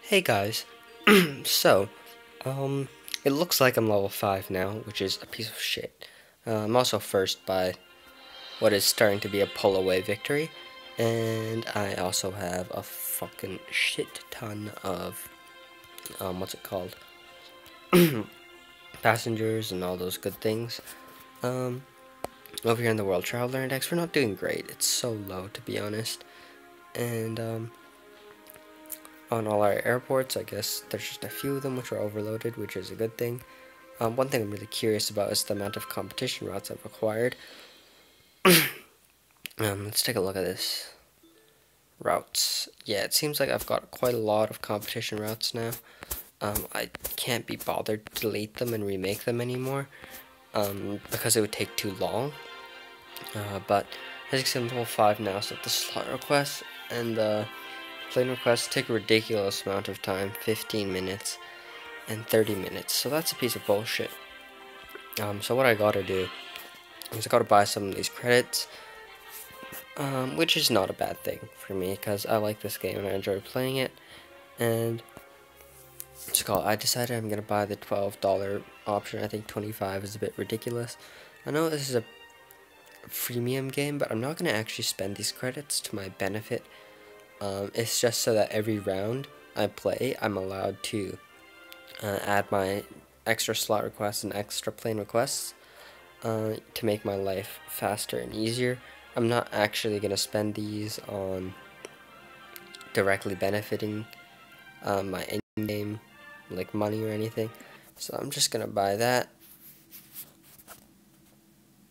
Hey guys, so, it looks like I'm level 5 now, which is a piece of shit. I'm also first by what is starting to be a pull-away victory, and I also have a fucking shit ton of, what's it called, passengers and all those good things. Um, Over here in the World Traveler Index, we're not doing great. It's so low, to be honest, and, on all our airports, I guess there's just a few of them which are overloaded, which is a good thing. One thing I'm really curious about is the amount of competition routes I've acquired. Let's take a look at this. Routes. Yeah, it seems like I've got quite a lot of competition routes now. I can't be bothered to delete them and remake them anymore, because it would take too long. But as you can see, I'm level 5 now, so the slot requests and the plane requests take a ridiculous amount of time, 15 minutes and 30 minutes, so that's a piece of bullshit. So what I gotta do is I gotta buy some of these credits, which is not a bad thing for me, because I like this game and I enjoy playing it, and I decided I'm gonna buy the $12 option. I think 25 is a bit ridiculous. I know this is a freemium game, but I'm not gonna actually spend these credits to my benefit. It's just so that every round I play, I'm allowed to add my extra slot requests and extra plane requests to make my life faster and easier. I'm not actually going to spend these on directly benefiting my in-game like money or anything, so I'm just going to buy that.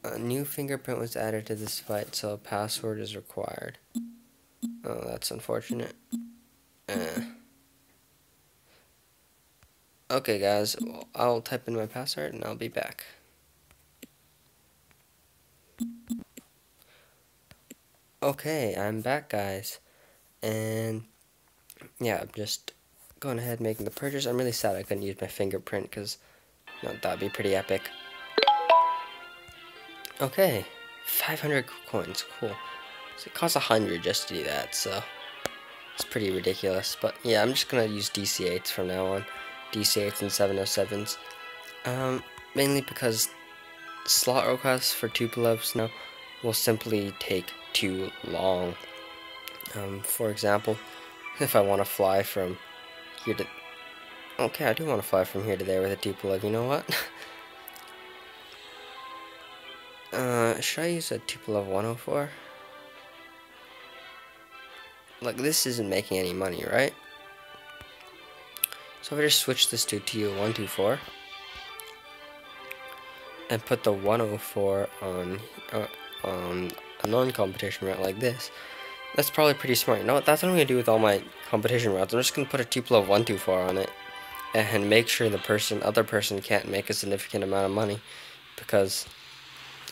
A new fingerprint was added to this fight, so a password is required. Oh, that's unfortunate. Okay guys, well, I'll type in my password and I'll be back. Okay, I'm back guys, and yeah, I'm just going ahead and making the purchase. I'm really sad I couldn't use my fingerprint, because that'd be pretty epic. Okay, 500 coins, cool. So it costs 100 just to do that, so it's pretty ridiculous. But yeah, I'm just gonna use DC8s from now on, DC8s and 707s. Mainly because slot requests for Tupolevs now will simply take too long. For example, if I want to fly from here to... Okay, I do want to fly from here to there with a Tupolev, you know what? Should I use a Tupolev 104? Like, this isn't making any money, right? So if I just switch this to TU-124 and put the 104 on a non-competition route like this, that's probably pretty smart. You know what? That's what I'm going to do with all my competition routes. I'm just going to put a Tupolev 124 on it and make sure the other person can't make a significant amount of money, because,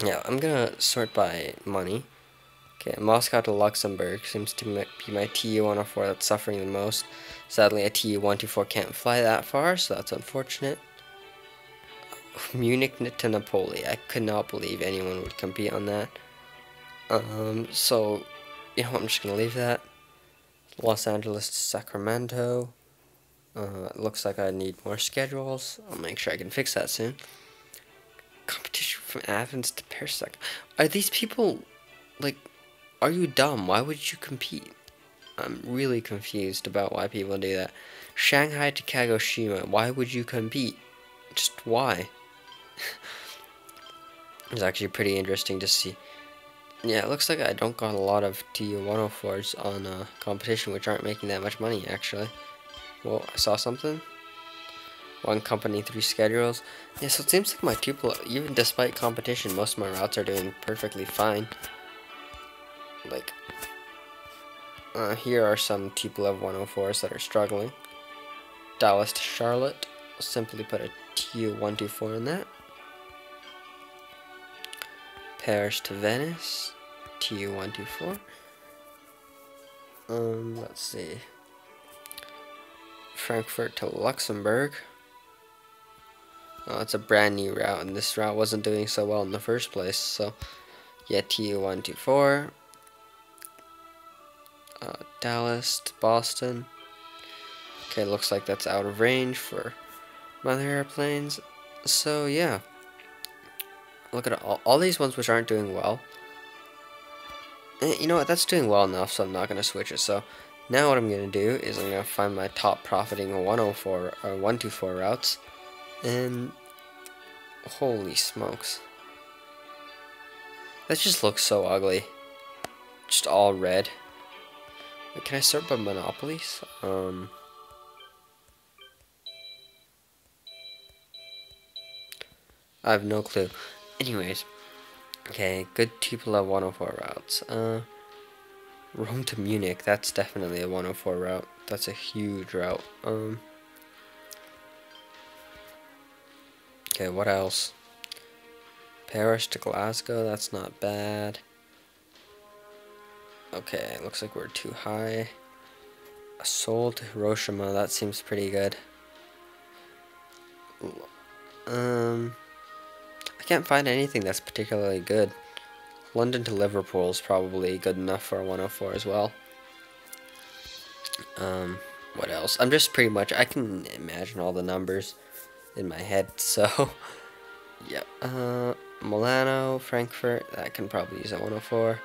yeah, I'm going to sort by money. Okay, Moscow to Luxembourg seems to be my TU-104 that's suffering the most. Sadly, a TU-124 can't fly that far, so that's unfortunate. Munich to Napoli. I could not believe anyone would compete on that. So, you know what, I'm just going to leave that. Los Angeles to Sacramento. It looks like I need more schedules. I'll make sure I can fix that soon. Competition from Athens to Paris. Are these people, like... Are you dumb? Why would you compete? I'm really confused about why people do that. Shanghai to Kagoshima. Why would you compete? Just why? It's actually pretty interesting to see. Yeah, it looks like I don't got a lot of TU-104s on competition, which aren't making that much money, actually. Well, I saw something. One company, 3 schedules. Yeah, so it seems like my Tupolev, even despite competition, most of my routes are doing perfectly fine. Like, here are some Tupolev 104s that are struggling. Dallas to Charlotte. I'll simply put a TU-124 in that. Paris to Venice. TU-124. Let's see. Frankfurt to Luxembourg. Oh, it's a brand new route, and this route wasn't doing so well in the first place, so yeah, TU-124. Dallas to Boston. Okay, looks like that's out of range for my other airplanes. So yeah, look at all these ones which aren't doing well. You know what, that's doing well enough, so I'm not going to switch it. So now what I'm going to do is I'm going to find my top profiting 104 or 124 routes. And holy smokes. That just looks so ugly. Just all red. Wait, can I sort by monopolies? I have no clue. Anyways. Okay, good Tupolev 104 routes. Rome to Munich, that's definitely a 104 route. That's a huge route. Okay, what else? Paris to Glasgow, that's not bad. Okay, looks like we're too high. Seoul to Hiroshima, that seems pretty good. I can't find anything that's particularly good. London to Liverpool is probably good enough for a 104 as well. What else? I'm just pretty much, I can imagine all the numbers in my head, so yep. Milano, Frankfurt, that can probably use a 104.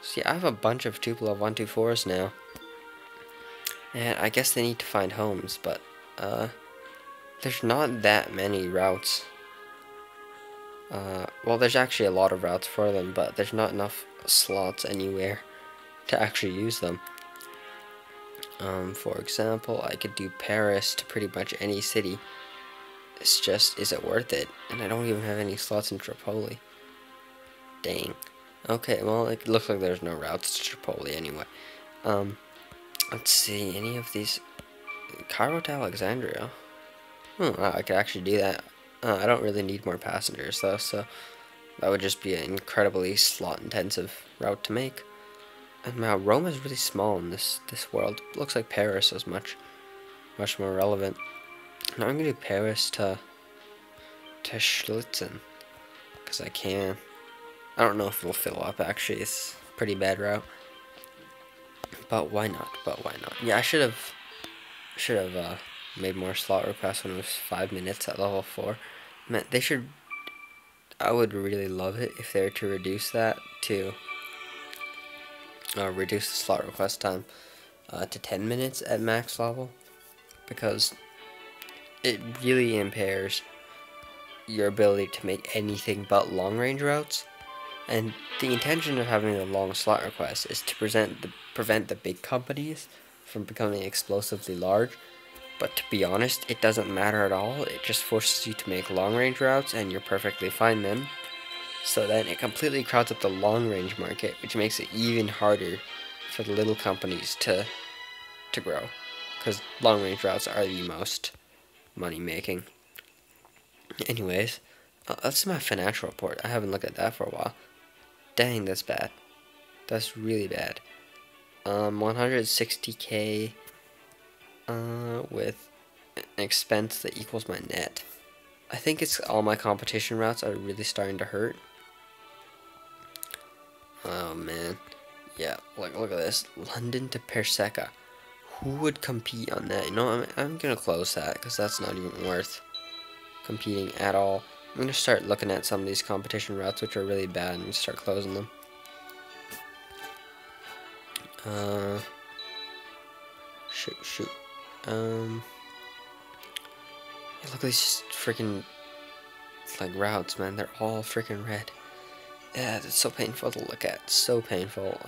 See, I have a bunch of Tupolev 124s now, and I guess they need to find homes, but there's not that many routes. Well, there's actually a lot of routes for them, but there's not enough slots anywhere to actually use them. For example, I could do Paris to pretty much any city. It's just, is it worth it? And I don't even have any slots in Tripoli. Dang. Okay, well, it looks like there's no routes to Tripoli anyway. Let's see, any of these... Cairo to Alexandria. Wow, I could actually do that. I don't really need more passengers, though, so... That would just be an incredibly slot-intensive route to make. And now, Rome is really small in this world. It looks like Paris is much more relevant. Now I'm gonna do Paris to Schlitzen, because I can. I don't know if it'll fill up, actually. It's a pretty bad route. But why not? Yeah, I should have made more slot requests when it was 5 minutes at level 4. Man, they should... I would really love it if they were to reduce that to... reduce the slot request time to 10 minutes at max level, because it really impairs your ability to make anything but long range routes. And the intention of having a long slot request is to prevent the big companies from becoming explosively large. But to be honest, it doesn't matter at all. It just forces you to make long range routes, and you're perfectly fine then. So then it completely crowds up the long range market, which makes it even harder for the little companies to grow, because long range routes are the most money making. Anyways, that's my financial report. I haven't looked at that for a while. Dang, that's bad. That's really bad. 160k with an expense that equals my net. I think it's all my competition routes are really starting to hurt. Oh man, yeah. Look at this. London to Perseka. Who would compete on that? You know, I'm gonna close that, because that's not even worth competing at all. I'm gonna start looking at some of these competition routes which are really bad and start closing them. Shoot. Yeah, look at these freaking like routes, man. They're all freaking red. Yeah, it's so painful to look at. So painful.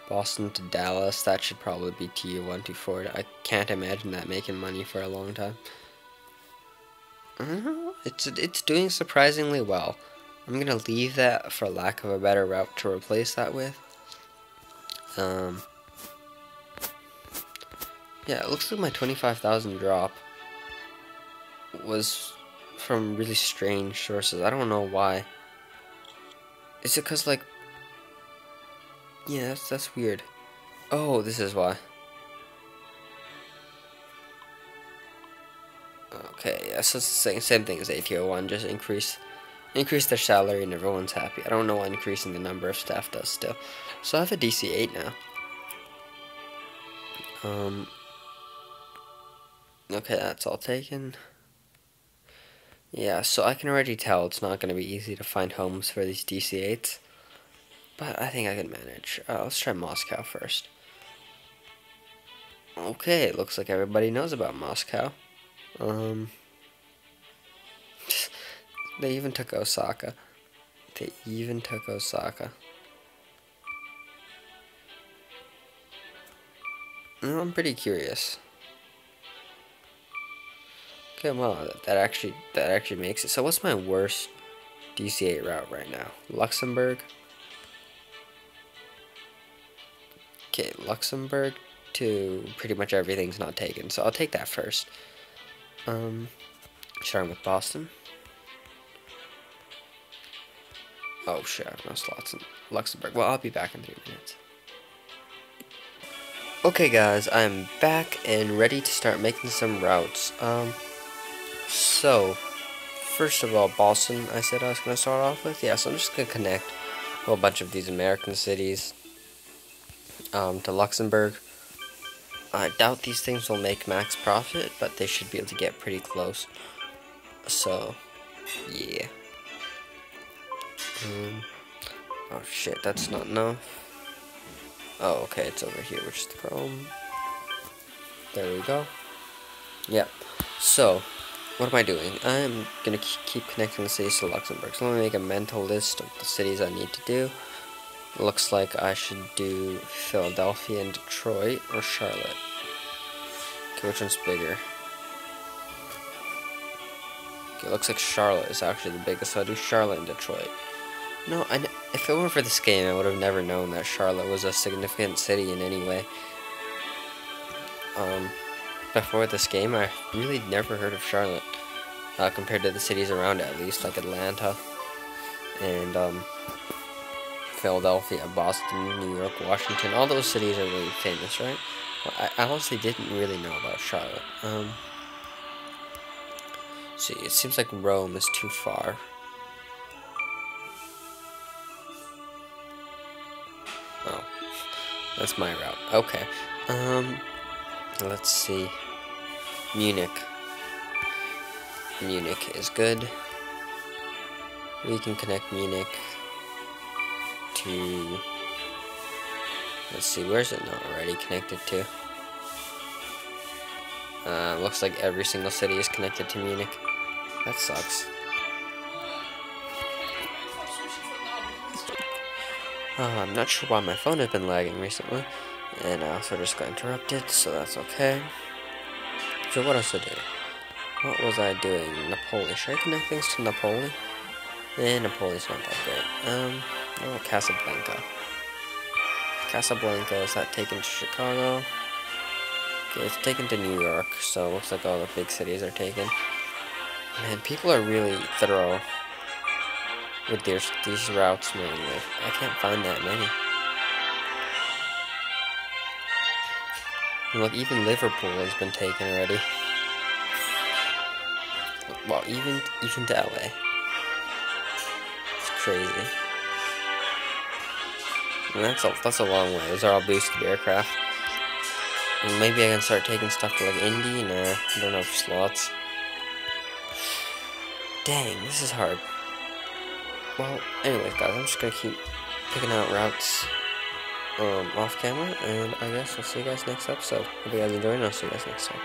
Boston to Dallas, that should probably be TU-124. I can't imagine that making money for a long time. It's doing surprisingly well. I'm gonna leave that for lack of a better route to replace that with. Yeah, it looks like my 25,000 drop was from really strange sources. I don't know why. Is it because, like... Yeah, that's weird. Oh, this is why. Okay, yeah, so it's the same thing as ATO1, just increase their salary and everyone's happy. I don't know what increasing the number of staff does still. So I have a DC-8 now. Okay, that's all taken. Yeah, so I can already tell it's not going to be easy to find homes for these DC-8s. But I think I can manage. Let's try Moscow first. Okay, looks like everybody knows about Moscow. They even took Osaka. I'm pretty curious. Okay, well, that actually makes it. So what's my worst DC-8 route right now? Luxembourg. Okay, Luxembourg to pretty much everything's not taken, so I'll take that first. Starting with Boston. Oh shit, I have no slots in Luxembourg. Well, I'll be back in 3 minutes. Okay guys, I'm back and ready to start making some routes. So, first of all, Boston, I said I was going to start off with. Yeah, so I'm just going to connect a whole bunch of these American cities to Luxembourg. I doubt these things will make max profit, but they should be able to get pretty close. So, yeah. Oh shit, that's not enough. Oh, okay, it's over here, which is the Chrome. There we go. Yep. So, what am I doing? I'm gonna keep connecting the cities to Luxembourg. So let me make a mental list of the cities I need to do. Looks like I should do Philadelphia and Detroit or Charlotte. Okay, which one's bigger? Okay, looks like Charlotte is actually the biggest, so I'll do Charlotte and Detroit. No, if it weren't for this game, I would have never known that Charlotte was a significant city in any way. Before this game, I really never heard of Charlotte, compared to the cities around it, at least, like Atlanta, and, Philadelphia, Boston, New York, Washington. All those cities are really famous, right? Well, I honestly didn't really know about Charlotte. See, it seems like Rome is too far. Oh, that's my route. Okay. Let's see. Munich. Munich is good. We can connect Munich to... Let's see, where's it not already connected to? Looks like every single city is connected to Munich. That sucks. I'm not sure why my phone has been lagging recently, and I also just got interrupted, so that's okay. So what else did I do? What was I doing? Napoli. Should I connect things to Napoli? Napoli's not that great. Oh, Casablanca. Casablanca, is that taken to Chicago? Okay, it's taken to New York, so it looks like all the big cities are taken. Man, people are really thorough with these routes, man. Like, I can't find that many. And look, even Liverpool has been taken already. Well, even to LA. It's crazy. And that's a long way. Those are all boosted aircraft. And maybe I can start taking stuff to like Indy. Nah, I don't have slots. Dang, this is hard. Well, anyways, guys, I'm just gonna keep picking out routes off camera, and I guess I'll see you guys next episode. Hope you guys enjoyed, and I'll see you guys next time.